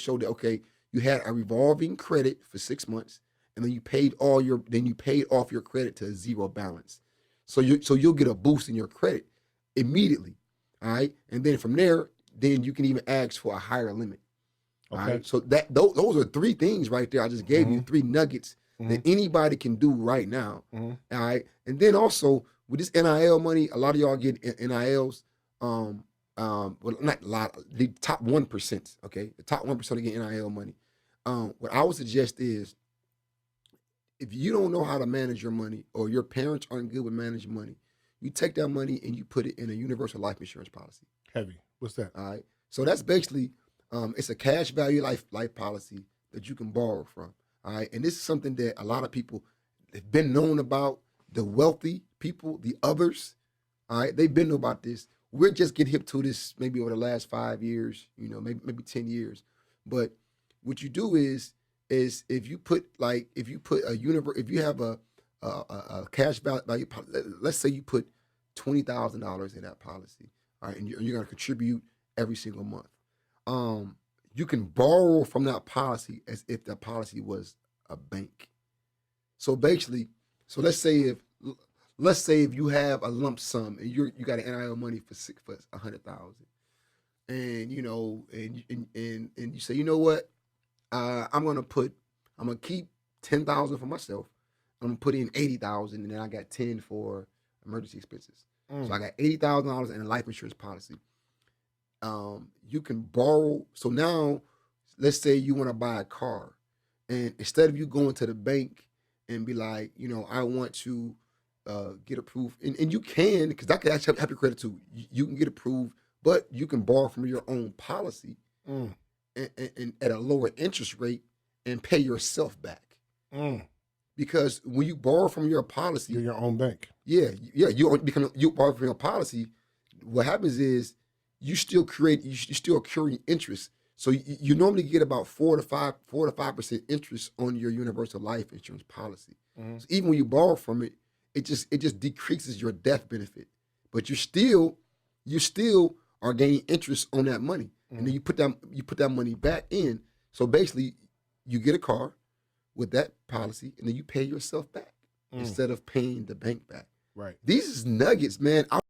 show that, okay, you had a revolving credit for 6 months, and then you paid off your credit to a zero balance. So you'll get a boost in your credit immediately. All right. And then from there, then you can even ask for a higher limit. All Okay. right. So those are three things right there. I just gave you three nuggets that anybody can do right now. All right. And then also with this NIL money, a lot of y'all get NILs. Well, not a lot. The top 1%. Okay, the top 1% get NIL money. What I would suggest is, if you don't know how to manage your money, or your parents aren't good with managing money, you take that money and you put it in a universal life insurance policy. Heavy. What's that? All right. So that's basically, it's a cash value life policy that you can borrow from. All right. And this is something that a lot of people have been known about. The wealthy people, the others, all right, they've been know about this. We're just getting hip to this maybe over the last 5 years, maybe 10 years. But what you do is if you have a cash value, let's say you put $20,000 in that policy, all right, and you're going to contribute every single month. You can borrow from that policy as if that policy was a bank. So basically, let's say if you have a lump sum and you got an NIL money for $100,000, and and you say, you know what, I'm gonna keep 10,000 for myself. I'm gonna put in 80,000, and then I got 10 for emergency expenses. So I got $80,000 in a life insurance policy. You can borrow. So now, let's say you want to buy a car, and instead of you going to the bank and be like, I want to get approved, and you can, because that could actually help your credit too. You can get approved, but you can borrow from your own policy and at a lower interest rate and pay yourself back. Because when you borrow from your policy, you're your own bank. Yeah, you borrow from your policy. What happens is you're still accruing interest. So you normally get about 4 to 5% interest on your universal life insurance policy. So even when you borrow from it, it just decreases your death benefit, but you still are gaining interest on that money, and then you put that money back in. So basically, you get a car with that policy, and then you pay yourself back instead of paying the bank back. Right. These is nuggets, man.